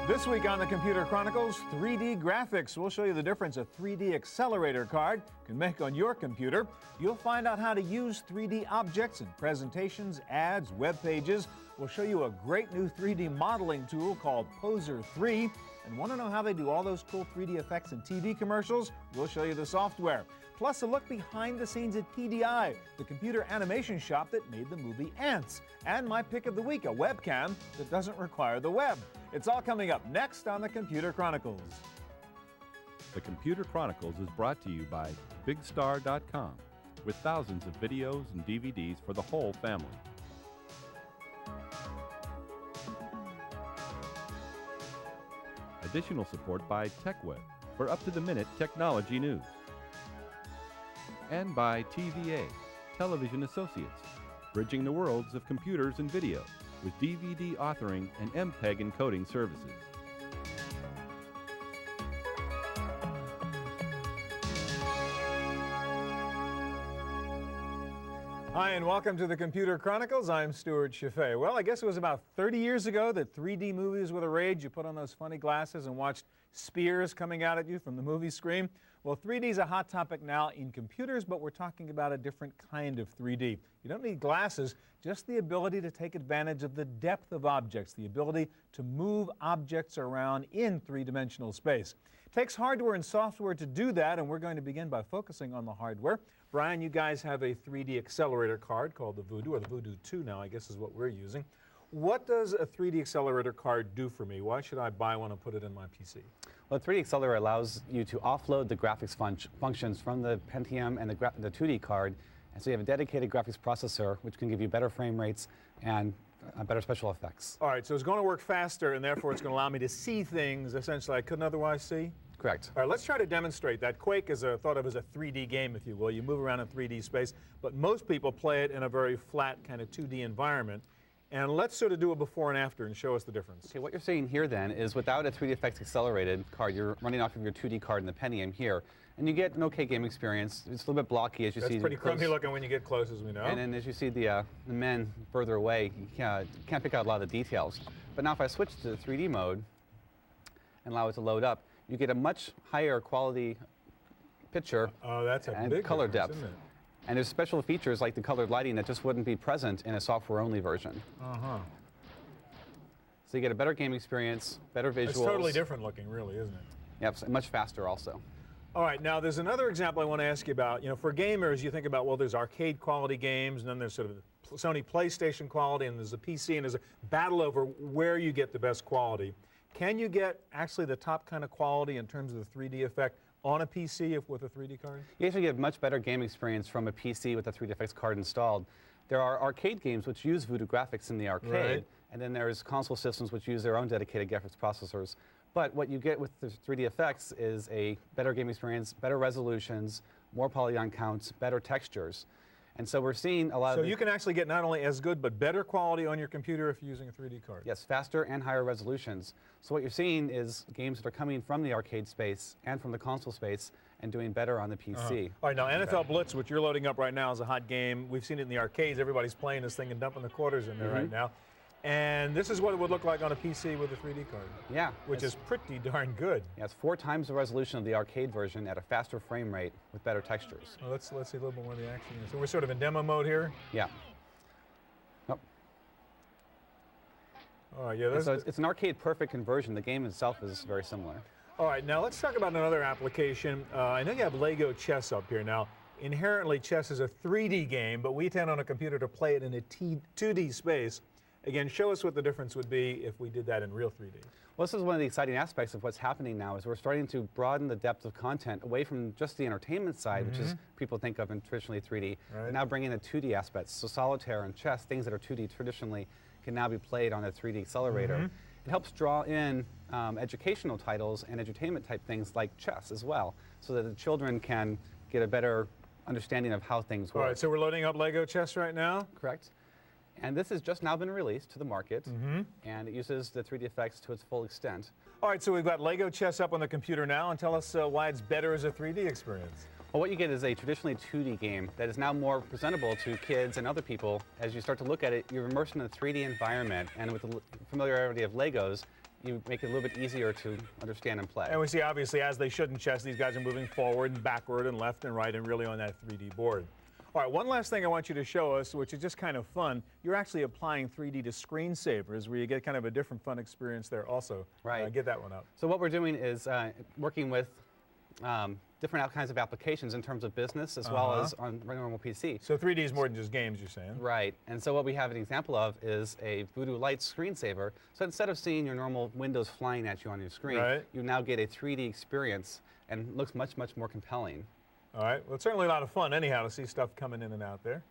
This week on the Computer Chronicles, 3D graphics. We'll show you the difference a 3D accelerator card can make on your computer. You'll find out how to use 3D objects in presentations, ads, web pages. We'll show you a great new 3D modeling tool called Poser 3. And want to know how they do all those cool 3D effects in TV commercials? We'll show you the software. Plus a look behind the scenes at PDI, the computer animation shop that made the movie Ants. And my pick of the week, a webcam that doesn't require the web. It's all coming up next on the Computer Chronicles. The Computer Chronicles is brought to you by BigStar.com, with thousands of videos and DVDs for the whole family. Additional support by TechWeb for up-to-the-minute technology news. And by TVA, Television Associates, bridging the worlds of computers and video with DVD authoring and MPEG encoding services. Hi, and welcome to the Computer Chronicles. I'm Stewart Cheifet. Well, I guess it was about 30 years ago that 3D movies were the rage. You put on those funny glasses and watched spears coming out at you from the movie screen. Well, 3D is a hot topic now in computers, but we're talking about a different kind of 3D. You don't need glasses, just the ability to take advantage of the depth of objects, the ability to move objects around in three-dimensional space. It takes hardware and software to do that, and we're going to begin by focusing on the hardware. Brian, you guys have a 3D accelerator card called the Voodoo, or the Voodoo 2 now, I guess is what we're using. What does a 3D accelerator card do for me? Why should I buy one and put it in my PC? Well, the 3D accelerator allows you to offload the graphics functions from the Pentium and the 2D card, and so you have a dedicated graphics processor which can give you better frame rates and better special effects. All right, so it's going to work faster, and therefore it's going to allow me to see things essentially I couldn't otherwise see? Correct. All right, let's try to demonstrate that. Quake is thought of as a 3D game, if you will. You move around in 3D space, but most people play it in a very flat kind of 2D environment. And let's sort of do a before and after and show us the difference. Okay, what you're seeing here then is without a 3D effects accelerated card, you're running off of your 2D card in the Pentium here, and you get an okay game experience. It's a little bit blocky as you see. That's pretty crummy looking when you get close, as we know. And then as you see the men further away, you can't pick out a lot of the details. But now if I switch to the 3D mode and allow it to load up, you get a much higher quality picture and big color difference, depth. isn't it? And there's special features like the colored lighting that just wouldn't be present in a software-only version. So you get a better game experience, better visuals. It's totally different looking, really, isn't it? Yep, much faster also. All right, now there's another example I want to ask you about. You know, for gamers, you think about, well, there's arcade quality games, and then there's sort of Sony PlayStation quality, and there's a PC, and there's a battle over where you get the best quality. Can you get actually the top kind of quality in terms of the 3D effect on a PC with a 3D card? You actually get much better game experience from a PC with a 3D effects card installed. There are arcade games which use Voodoo graphics in the arcade, right, and then there's console systems which use their own dedicated graphics processors. But what you get with the 3D effects is a better game experience, better resolutions, more polygon counts, better textures. And so we're seeing a lot of... So you can actually get not only as good but better quality on your computer if you're using a 3D card? Yes, faster and higher resolutions. So what you're seeing is games that are coming from the arcade space and from the console space and doing better on the PC. All right, now NFL Blitz, which you're loading up right now, is a hot game. We've seen it in the arcades. Everybody's playing this thing and dumping the quarters in there right now. And this is what it would look like on a PC with a 3D card. Yeah. Which is pretty darn good. Yeah, it's 4 times the resolution of the arcade version at a faster frame rate with better textures. Well, let's see a little bit more of the action here. So we're sort of in demo mode here? Yeah. Nope. All right, yeah. So it's an arcade perfect conversion. The game itself is very similar. All right, now let's talk about another application. I know you have Lego chess up here. Now, inherently chess is a 3D game, but we tend on a computer to play it in a 2D space. Again, show us what the difference would be if we did that in real 3D. Well, this is one of the exciting aspects of what's happening now is we're starting to broaden the depth of content away from just the entertainment side, which is people think of in traditionally 3D, and now bringing the 2D aspects. So solitaire and chess, things that are 2D traditionally, can now be played on a 3D accelerator. It helps draw in educational titles and entertainment type things like chess as well, so that the children can get a better understanding of how things work. All right, so we're loading up Lego chess right now? Correct. And this has just now been released to the market, and it uses the 3D effects to its full extent. All right, so we've got Lego chess up on the computer now, and tell us why it's better as a 3D experience. Well, what you get is a traditionally 2D game that is now more presentable to kids and other people. As you start to look at it, you're immersed in a 3D environment, and with the familiarity of Legos, you make it a little bit easier to understand and play. And we see, obviously, as they should in chess, these guys are moving forward and backward and left and right and really on that 3D board. All right, one last thing I want you to show us, which is just kind of fun. You're actually applying 3D to screensavers, where you get kind of a different fun experience there also. Right. Get that one up. So what we're doing is working with different kinds of applications in terms of business as well as on a normal PC. So 3D is more than just games, you're saying? Right. And so what we have an example of is a Voodoo Lights screensaver. So instead of seeing your normal windows flying at you on your screen, you now get a 3D experience and it looks much, much more compelling. All right. Well, it's certainly a lot of fun, anyhow, to see stuff coming in and out there.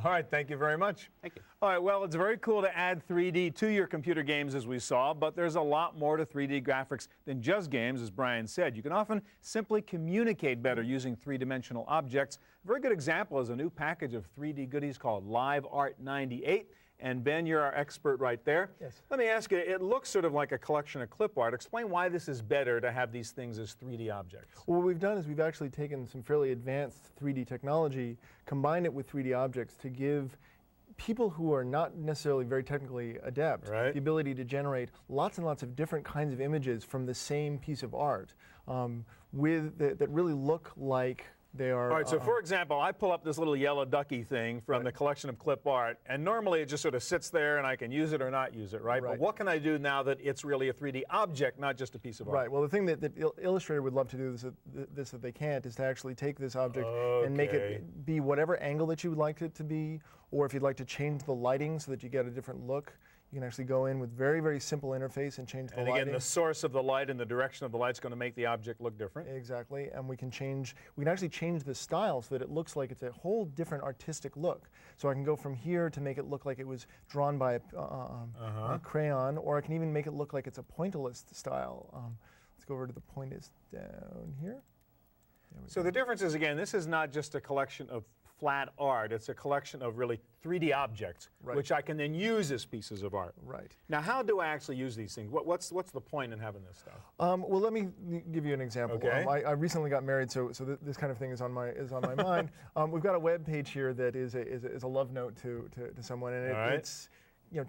All right. Thank you very much. Thank you. All right. Well, it's very cool to add 3D to your computer games, as we saw, but there's a lot more to 3D graphics than just games, as Brian said. You can often simply communicate better using three-dimensional objects. A very good example is a new package of 3D goodies called Live Art 98. And Ben, you're our expert right there. Yes. Let me ask you, it looks sort of like a collection of clip art. Explain why this is better to have these things as 3D objects. Well, what we've done is we've actually taken some fairly advanced 3D technology, combined it with 3D objects to give people who are not necessarily very technically adept the ability to generate lots and lots of different kinds of images from the same piece of art that really look like they are. All right, so for example, I pull up this little yellow ducky thing from the collection of clip art, and normally it just sort of sits there and I can use it or not use it, right? But what can I do now that it's really a 3D object, not just a piece of art? Right, well, the thing that Illustrator would love to do this that they can't is to actually take this object and make it be whatever angle that you would like it to be, or if you'd like to change the lighting so that you get a different look, you can actually go in with very, very simple interface and change the lighting. And again, the source of the light and the direction of the light is going to make the object look different. Exactly, and we can actually change the style so that it looks like it's a whole different artistic look. So I can go from here to make it look like it was drawn by a crayon, or I can even make it look like it's a pointillist style. Let's go over to the pointillist down here. So the difference is, again, this is not just a collection of flat art. It's a collection of really 3D objects, which I can then use as pieces of art. Right. Now, how do I actually use these things? What's the point in having this stuff? Well, let me give you an example. Okay. I recently got married, so this kind of thing is on my mind. We've got a web page here that is a love note to someone, and it's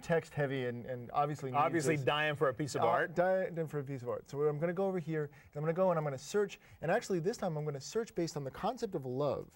text heavy and obviously dying for a piece of art. Dying for a piece of art. So I'm going to go over here. I'm going to go and I'm going to search, and actually this time I'm going to search based on the concept of love.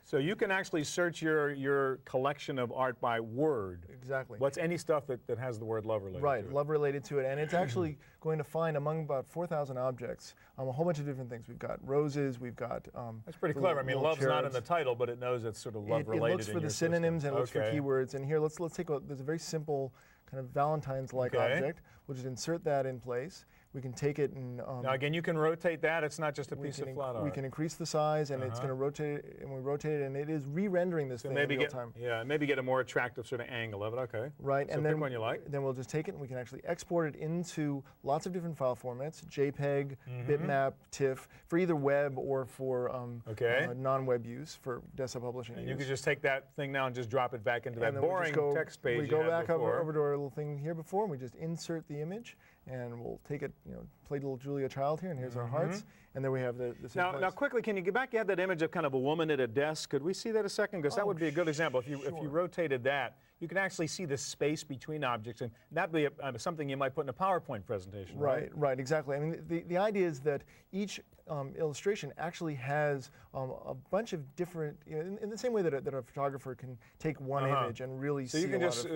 So you can actually search your collection of art by word. Exactly. What's any stuff that has the word love related to it? Right, love related to it. And it's actually going to find among about 4,000 objects a whole bunch of different things. We've got roses, we've got That's pretty clever. I mean, love's not in the title, but it knows it's sort of love related. It looks for the synonyms and it looks for keywords. And here, let's take there's a very simple kind of Valentine's-like object. We'll just insert that in place. We can take it and... now again, you can rotate that. It's not just a piece of flat art. We can increase the size, and it's going to rotate it, and we rotate it, and it is re-rendering this thing in real time. Yeah, maybe get a more attractive sort of angle of it. Okay. Right, so and pick then one you like. Then we'll just take it, and we can actually export it into lots of different file formats: JPEG, bitmap, TIFF, for either web or for non-web use for desktop publishing. And you can just take that thing now and just drop it back into that boring text page. We go back over to our little thing here before, and we just insert the image. And we'll take it, play little Julia Child here, and here's our hearts, and there we have this. Now, quickly, can you get back? You had that image of kind of a woman at a desk. Could we see that a second? Because that would be a good example. If you rotated that, you can actually see the space between objects, and that'd be something you might put in a PowerPoint presentation. Right, exactly. I mean, the idea is that each illustration actually has a bunch of different, in the same way that a photographer can take one image and really see. So you can just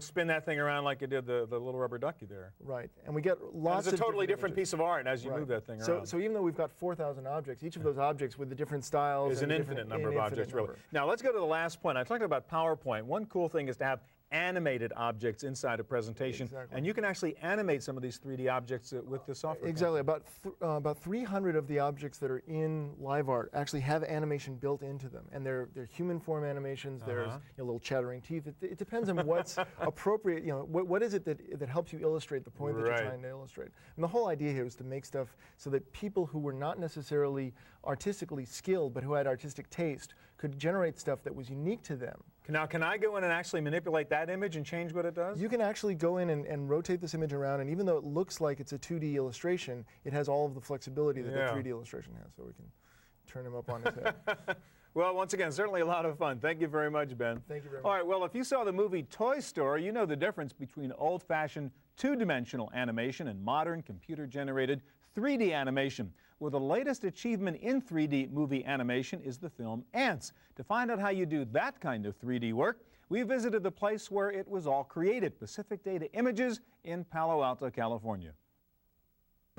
spin that thing around like you did the little rubber ducky there. Right, and we get lots of. It's a totally different piece of art as you move that thing around. So even though we've got 4,000 objects, each of those objects with the different styles is an infinite number of objects, really. Now let's go to the last point. I talked about PowerPoint. One cool thing is to have animated objects inside a presentation, and you can actually animate some of these 3D objects with the software. Exactly. About 300 of the objects that are in LiveArt actually have animation built into them, and they're human form animations. There's little chattering teeth. It depends on what's appropriate. What is it that helps you illustrate the point that you're trying to illustrate. And the whole idea here is to make stuff so that people who were not necessarily artistically skilled but who had artistic taste could generate stuff that was unique to them. Now, can I go in and actually manipulate that image and change what it does? You can actually go in and rotate this image around, and even though it looks like it's a 2D illustration, it has all of the flexibility that a 3D illustration has, so we can turn him up on his head. Well, once again, certainly a lot of fun. Thank you very much, Ben. Thank you very much. All right, well, if you saw the movie Toy Story, you know the difference between old-fashioned two-dimensional animation and modern computer-generated 3D animation. Well, the latest achievement in 3D movie animation is the film Ants. To find out how you do that kind of 3D work, we visited the place where it was all created, Pacific Data Images in Palo Alto, California.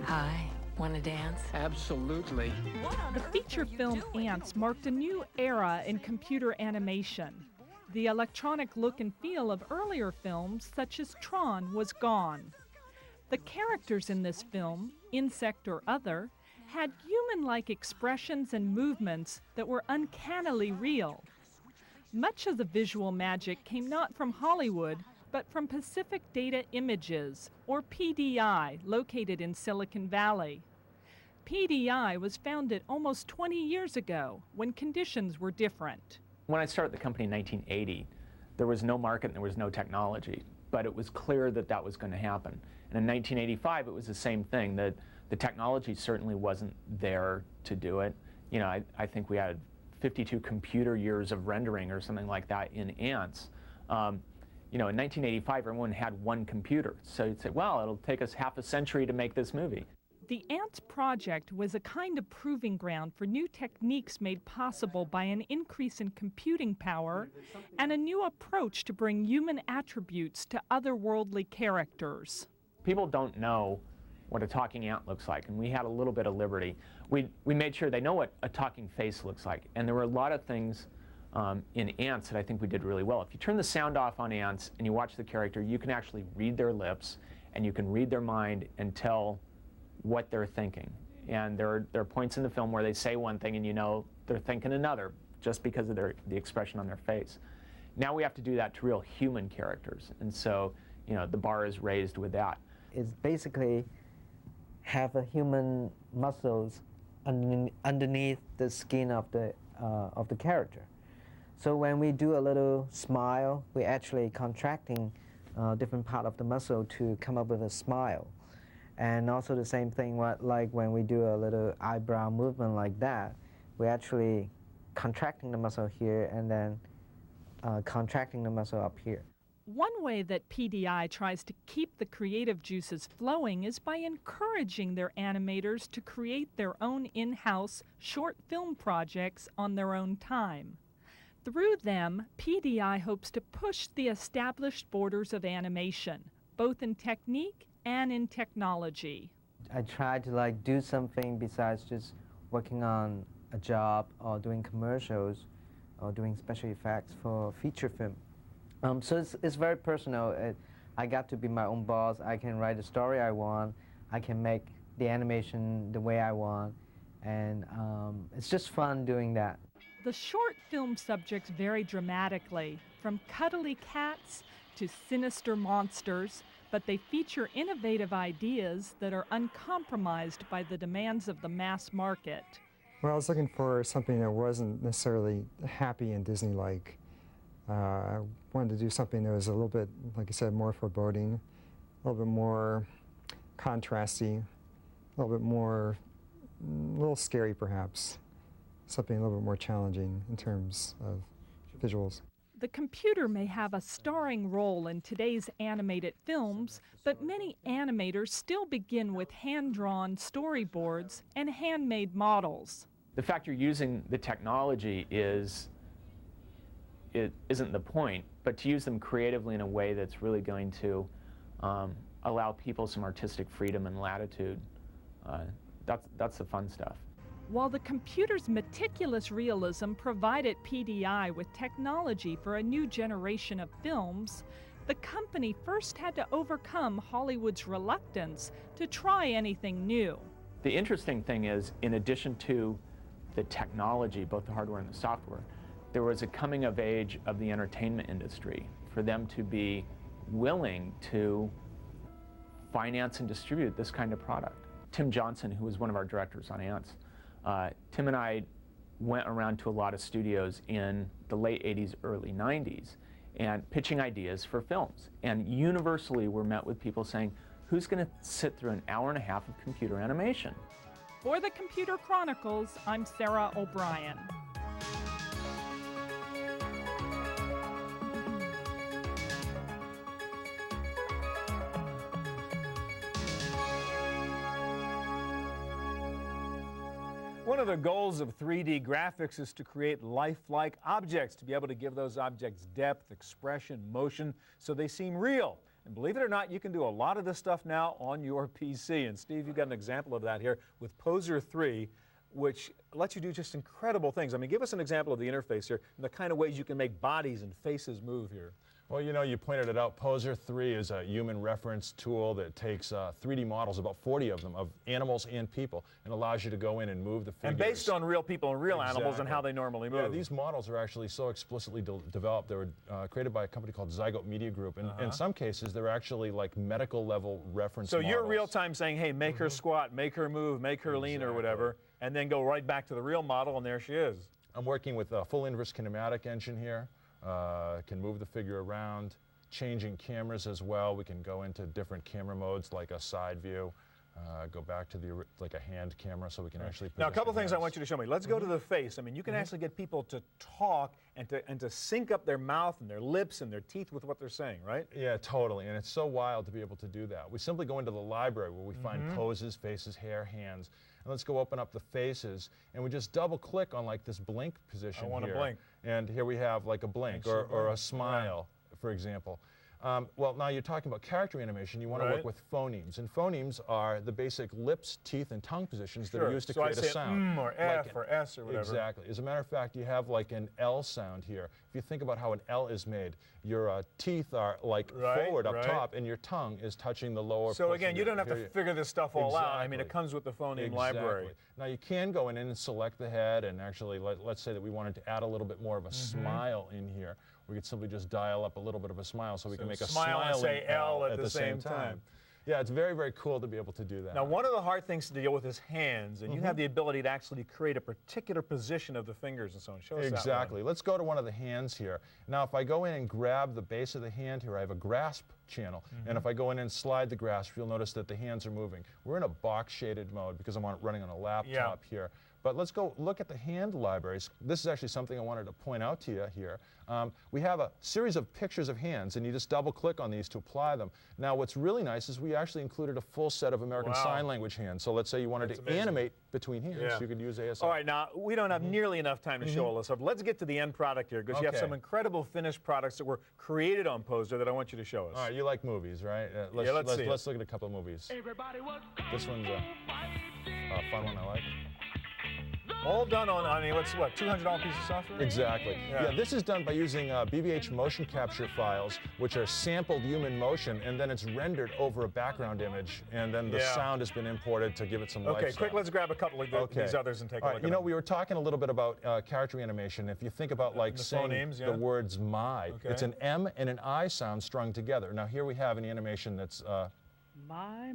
Hi, want to dance? Absolutely. The feature film Ants marked a new era in computer animation. The electronic look and feel of earlier films, such as Tron, was gone. The characters in this film, insect or other, had human-like expressions and movements that were uncannily real. Much of the visual magic came not from Hollywood, but from Pacific Data Images, or PDI, located in Silicon Valley. PDI was founded almost 20 years ago, when conditions were different. When I started the company in 1980, there was no market and there was no technology, but it was clear that that was going to happen. And in 1985, it was the same thing, that the technology certainly wasn't there to do it. You know, I think we had 52 computer years of rendering or something like that in Ants. You know, in 1985, everyone had one computer. So you'd say, well, it'll take us half a century to make this movie. The Ants project was a kind of proving ground for new techniques made possible by an increase in computing power and a new approach to bring human attributes to otherworldly characters. People don't know what a talking ant looks like, and we had a little bit of liberty. We made sure they know what a talking face looks like, and there were a lot of things in Ants that I think we did really well. If you turn the sound off on Ants and you watch the character, you can actually read their lips, and you can read their mind and tell what they're thinking. And there are points in the film where they say one thing and you know they're thinking another just because of the expression on their face. Now we have to do that to real human characters, and so you know the bar is raised with that. It's basically have a human muscles underneath the skin of the character. So when we do a little smile, we're actually contracting different part of the muscle to come up with a smile. And also the same thing, like when we do a little eyebrow movement like that, we're actually contracting the muscle here and then contracting the muscle up here. One way that PDI tries to keep the creative juices flowing is by encouraging their animators to create their own in-house short film projects on their own time. Through them, PDI hopes to push the established borders of animation, both in technique and in technology. I try to do something besides just working on a job or doing commercials or doing special effects for feature film. So it's very personal. I got to be my own boss. I can write the story I want. I can make the animation the way I want. And it's just fun doing that. The short film subjects vary dramatically, from cuddly cats to sinister monsters, but they feature innovative ideas that are uncompromised by the demands of the mass market. Well, I was looking for something that wasn't necessarily happy and Disney-like. I wanted to do something that was a little bit, like I said, more foreboding, a little bit more contrasty, a little scary perhaps, something a little bit more challenging in terms of visuals. The computer may have a starring role in today's animated films, but many animators still begin with hand-drawn storyboards and handmade models. The fact you're using the technology isn't the point, but to use them creatively in a way that's really going to allow people some artistic freedom and latitude, that's the fun stuff. While the computer's meticulous realism provided PDI with technology for a new generation of films, the company first had to overcome Hollywood's reluctance to try anything new. The interesting thing is, in addition to the technology, both the hardware and the software, there was a coming of age of the entertainment industry for them to be willing to finance and distribute this kind of product. Tim Johnson, who was one of our directors on Ants, Tim and I went around to a lot of studios in the late 80s, early 90s, and pitching ideas for films. And universally, we're met with people saying, who's going to sit through an hour and a half of computer animation? For the Computer Chronicles, I'm Sarah O'Brien. One of the goals of 3D graphics is to create lifelike objects, to be able to give those objects depth, expression, motion, so they seem real. And believe it or not, you can do a lot of this stuff now on your PC. And Steve, you've got an example of that here with Poser 3, which lets you do just incredible things. I mean, give us an example of the interface here and the kind of ways you can make bodies and faces move here. Well, you know, you pointed it out. Poser 3 is a human reference tool that takes 3D models, about 40 of them, of animals and people, and allows you to go in and move the figures. And based on real people and real animals and how they normally move. Yeah, these models are actually so explicitly developed. They were created by a company called Zygote Media Group. And in some cases, they're actually like medical level reference models. So you're real time saying, hey, make her squat, make her move, make her lean or whatever, and then go right back to the real model, and there she is. I'm working with a full inverse kinematic engine here. Can move the figure around, changing cameras as well. We can go into different camera modes like a side view, go back to the like a hand camera, so we can actually. Now, a couple things I want you to show me. Let's go to the face. I mean, you can actually get people to talk and to sync up their mouth and their lips and their teeth with what they're saying, right? Yeah, totally. And it's so wild to be able to do that. We simply go into the library where we find poses, faces, hair, hands. And let's go open up the faces, and we just double click on like this blink position here. I want to blink. And here we have like a blink or a smile, for example. Well, now you're talking about character animation. You want to work with phonemes. And phonemes are the basic lips, teeth, and tongue positions that are used to create a sound. Or F or S or whatever. Exactly. As a matter of fact, you have like an L sound here. If you think about how an L is made, your teeth are like forward up top, and your tongue is touching the lower So again, you don't have to figure this stuff all out. I mean, it comes with the phoneme library. Now you can go in and select the head, and actually, let's say that we wanted to add a little bit more of a smile in here. We could simply just dial up a little bit of a smile, so we can make a smile and say L at the same time. Yeah, it's very, very cool to be able to do that. Now, one of the hard things to deal with is hands, and you have the ability to actually create a particular position of the fingers and so on. Show us that one. Exactly. Let's go to one of the hands here. Now, if I go in and grab the base of the hand here, I have a grasp channel. And if I go in and slide the grasp, you'll notice that the hands are moving. We're in a box shaded mode because I'm running on a laptop here. But let's go look at the hand libraries. This is actually something I wanted to point out to you here. We have a series of pictures of hands, and you just double click on these to apply them. Now, what's really nice is we actually included a full set of American Sign Language hands. So let's say you wanted to animate between hands, you could use ASL. All right, now, we don't have nearly enough time to show all this stuff. Let's get to the end product here, because you have some incredible finished products that were created on Poser that I want you to show us. All right, you like movies, right? Let's look at a couple of movies. This one's a fun one I like. All done on, I mean, what's what, $200 piece of software? Exactly. Yeah, this is done by using BVH motion capture files, which are sampled human motion, and then it's rendered over a background image, and then the sound has been imported to give it some lifestyle. Okay, quick, let's grab a couple of these others and take a look at them. You know, we were talking a little bit about character animation. If you think about like saying the words my, it's an M and an I sound strung together. Now here we have an animation that's My.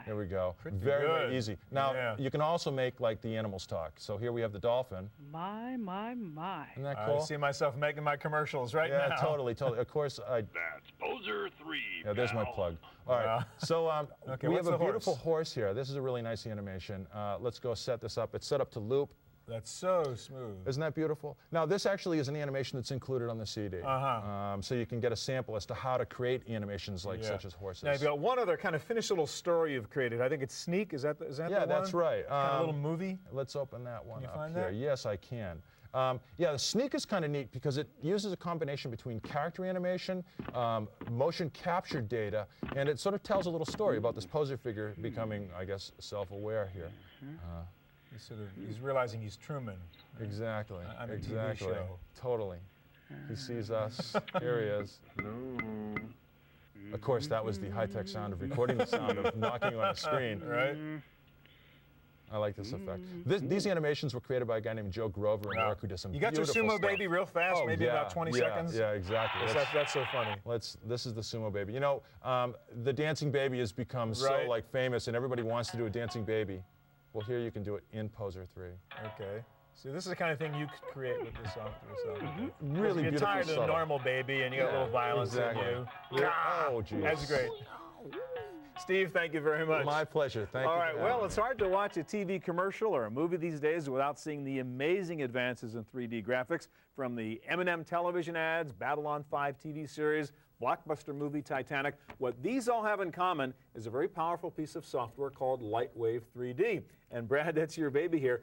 There we go. Very easy. Now, you can also make like the animals talk. So here we have the dolphin. My. Isn't that cool? I see myself making my commercials right now. Yeah, totally. Of course, That's Poser 3. Yeah, there's my plug. All right. So we have a beautiful horse here. This is a really nice animation. Let's go set this up. It's set up to loop. That's so smooth. Isn't that beautiful? Now, this actually is an animation that's included on the CD. So you can get a sample as to how to create animations like such as horses. Now, you've got one other kind of finished little story you've created. I think it's Sneak. Is that the one? Yeah, that's right. Kind of a little movie. Let's open that one up find here. that? Yes, I can. Yeah, the Sneak is kind of neat because it uses a combination between character animation, motion capture data, and it sort of tells a little story about this Poser figure becoming, I guess, self-aware here. He's realizing he's Truman. Exactly. On a TV show. Totally. He sees us. Here he is. Of course, that was the high-tech sound of recording the sound of knocking on a screen. Right. I like this effect. These animations were created by a guy named Joe Grover in New York who did some beautiful stuff. You got your Sumo Baby real fast, maybe about 20 seconds? Yeah, exactly. That's so funny. This is the Sumo Baby. You know, the Dancing Baby has become so like famous, and everybody wants to do a Dancing Baby. Well, here you can do it in Poser 3. Okay. So this is the kind of thing you could create with this software. Really beautiful. You're tired of the normal baby, and you got a little violence in you. Oh, geez. That's great. Steve, thank you very much. My pleasure. Thank you. All right. Well, it's hard to watch a TV commercial or a movie these days without seeing the amazing advances in 3D graphics, from the M&M television ads, Babylon 5 TV series, blockbuster movie Titanic. What these all have in common is a very powerful piece of software called Lightwave 3D. And Brad, that's your baby here.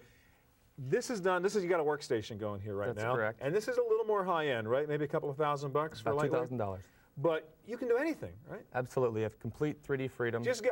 this is done. You got a workstation going here right now. That's correct. And this is a little more high-end, right? Maybe a couple of $1,000 for About lightweight? $2,000. But you can do anything, right? Absolutely. You have complete 3D freedom. Just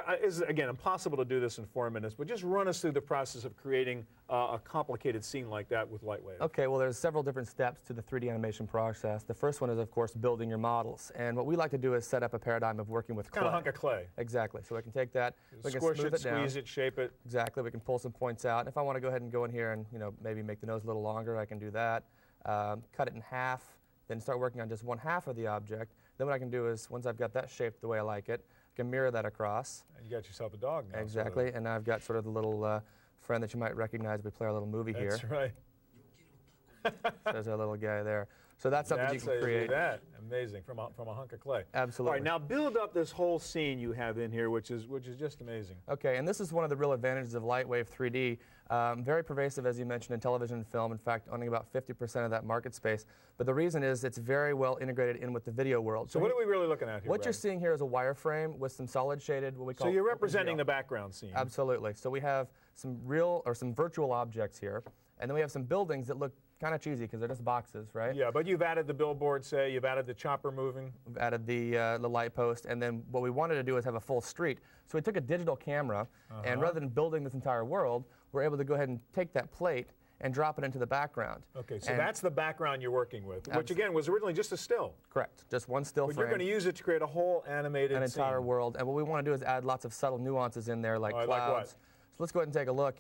again, impossible to do this in 4 minutes, but just run us through the process of creating a complicated scene like that with Lightwave. Okay, well, there's several different steps to the 3D animation process. The first one is, of course, building your models. And what we like to do is set up a paradigm of working with clay. Kind of hunk of clay. Exactly. So we can take that, we can squish smooth it, down. squeeze it, shape it. Exactly. We can pull some points out. And if I want to go ahead and go in here and maybe make the nose a little longer, I can do that. Cut it in half, then start working on just one half of the object. Then what I can do is, once I've got that shaped the way I like it, I can mirror that across. And you got yourself a dog now. Exactly. And now I've got sort of the little friend that you might recognize as we play our little movie here. That's right. There's our little guy there. So that's something you can create. That amazing from a hunk of clay. Absolutely. All right, now build up this whole scene you have in here, which is just amazing. Okay, and this is one of the real advantages of Lightwave 3D. Very pervasive, as you mentioned, in television and film. In fact, owning about 50% of that market space. But the reason is it's very well integrated in with the video world. So what are we really looking at here? What you're seeing here is a wireframe with some solid shaded, what we call. So you're representing the background scene. Absolutely. So we have some real or some virtual objects here, and then we have some buildings that look kind of cheesy because they're just boxes, right? Yeah, but you've added the billboard, say, you've added the chopper moving. We've added the light post, and then what we wanted to do is have a full street. So we took a digital camera, and rather than building this entire world, we're able to go ahead and take that plate and drop it into the background. Okay, so that's the background you're working with, which again was originally just a still. Correct, just one still frame. But you're going to use it to create a whole animated an entire scene. world, and what we want to do is add lots of subtle nuances in there, like clouds. Like what? So let's go ahead and take a look.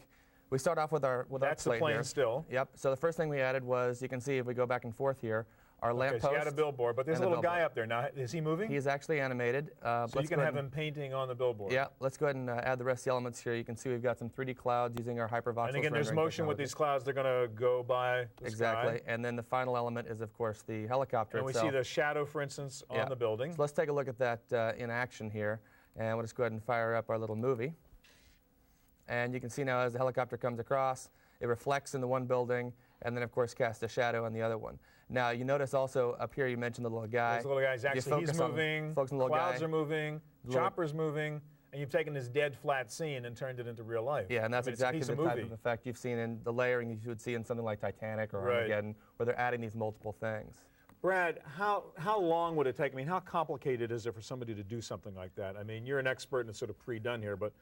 We start off with our That's plate the plane here. still. Yep. So the first thing we added was, you can see if we go back and forth here, our lamp post. So you had a billboard, but there's a little guy up there now. Is he moving? He is actually animated. So you can have him painting on the billboard. Yeah. Let's go ahead and add the rest of the elements here. You can see we've got some 3D clouds using our hypervoxels. And again, there's motion with these clouds. They're going to go by the Exactly. sky. And then the final element is, of course, the helicopter and itself. we see the shadow, for instance, on the building. So let's take a look at that in action here. And we'll just go ahead and fire up our little movie. And you can see now as the helicopter comes across, it reflects in the one building, and then, of course, casts a shadow on the other one. Now, you notice also up here you mentioned the little guy. There's the little guy. Actually, he's moving. Focus on the little clouds guy. are moving. Chopper's moving. And you've taken this dead, flat scene and turned it into real life. Yeah, and that's exactly the type of effect you've seen in the layering you would see in something like Titanic or Armageddon, where they're adding these multiple things. Brad, how long would it take? I mean, how complicated is it for somebody to do something like that? I mean, you're an expert and it's sort of pre-done here, but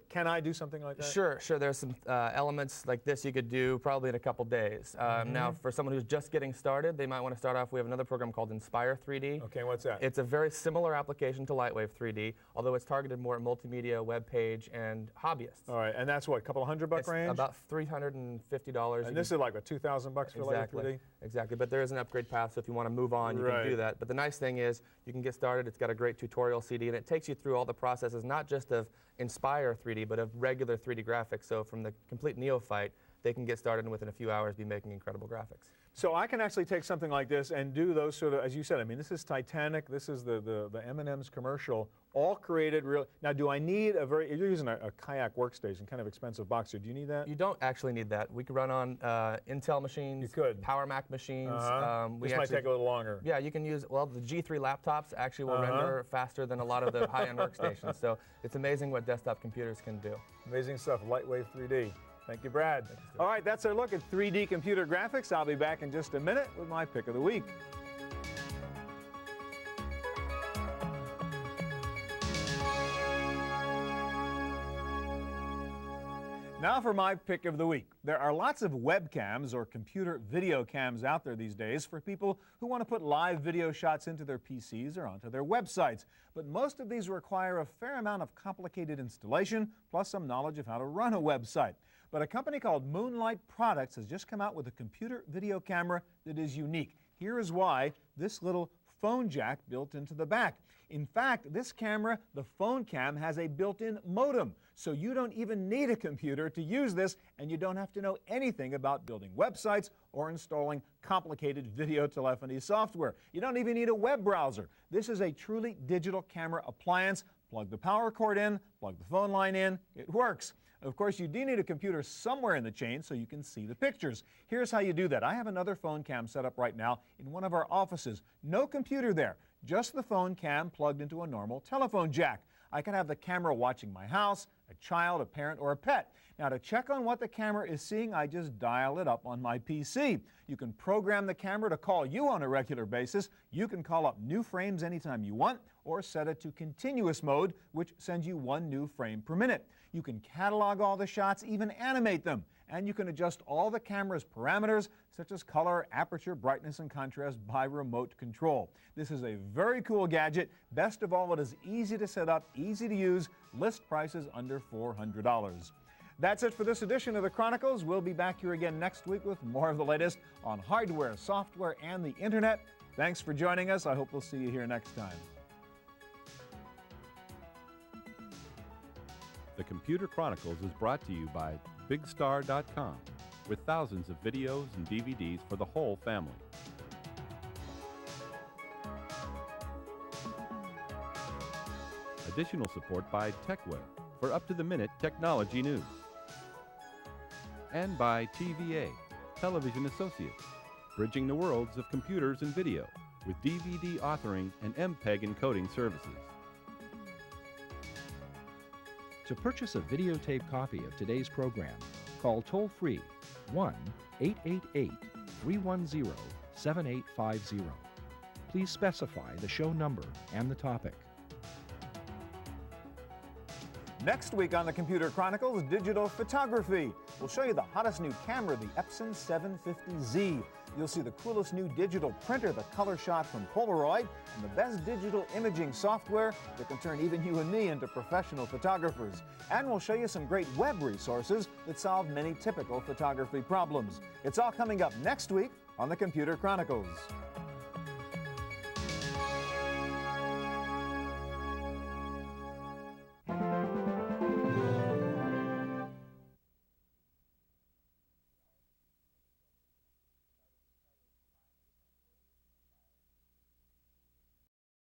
can I do something like that? Sure. There's some elements like this you could do probably in a couple days. Now, for someone who's just getting started, they might want to start off. We have another program called Inspire 3D. Okay, what's that? It's a very similar application to Lightwave 3D, although it's targeted more at multimedia, web page, and hobbyists. All right, and that's what, a couple $100 range? About $350. And this is like what, $2,000 for Lightwave 3D? Exactly, but there is an upgrade path, so if you want to move on, you can do that. But the nice thing is, you can get started. It's got a great tutorial CD, and it takes you through all the processes, not just of Inspire 3D, but of regular 3D graphics. So from the complete neophyte, they can get started and within a few hours be making incredible graphics. So I can actually take something like this and do those sort of, as you said, I mean, this is Titanic, this is the M&M's commercial, all created real. Now, do I need you're using a kayak workstation, kind of expensive box here. Do you need that? You don't actually need that. We could run on Intel machines, you could. Power Mac machines. This might take a little longer. Yeah, you can use, well, the G3 laptops actually will render faster than a lot of the high-end workstations. So it's amazing what desktop computers can do. Amazing stuff, Lightwave 3D. Thank you, Brad. All right, that's our look at 3D computer graphics. I'll be back in just a minute with my pick of the week. Now for my pick of the week. There are lots of webcams or computer video cams out there these days for people who want to put live video shots into their PCs or onto their websites. But most of these require a fair amount of complicated installation, plus some knowledge of how to run a website. But a company called Moonlight Products has just come out with a computer video camera that is unique. Here is why: this little phone jack built into the back. In fact, this camera, the phone cam, has a built-in modem, so you don't even need a computer to use this, and you don't have to know anything about building websites or installing complicated video telephony software. You don't even need a web browser. This is a truly digital camera appliance. Plug the power cord in, plug the phone line in, it works. Of course, you do need a computer somewhere in the chain so you can see the pictures. Here's how you do that. I have another phone cam set up right now in one of our offices. No computer there, just the phone cam plugged into a normal telephone jack. I can have the camera watching my house, a child, a parent, or a pet. Now, to check on what the camera is seeing, I just dial it up on my PC. You can program the camera to call you on a regular basis. You can call up new frames anytime you want, or set it to continuous mode, which sends you 1 new frame per minute. You can catalog all the shots, even animate them. And you can adjust all the camera's parameters, such as color, aperture, brightness, and contrast by remote control. This is a very cool gadget. Best of all, it is easy to set up, easy to use, list prices under $400. That's it for this edition of the Chronicles. We'll be back here again next week with more of the latest on hardware, software, and the internet. Thanks for joining us. I hope we'll see you here next time. The Computer Chronicles is brought to you by BigStar.com, with thousands of videos and DVDs for the whole family. Additional support by TechWeb for up-to-the-minute technology news. And by TVA, Television Associates, bridging the worlds of computers and video with DVD authoring and MPEG encoding services. To purchase a videotape copy of today's program, call toll-free 1-888-310-7850. Please specify the show number and the topic. Next week on the Computer Chronicles, digital photography. We'll show you the hottest new camera, the Epson 750Z. You'll see the coolest new digital printer, the Color Shot from Polaroid, and the best digital imaging software that can turn even you and me into professional photographers. And we'll show you some great web resources that solve many typical photography problems. It's all coming up next week on the Computer Chronicles.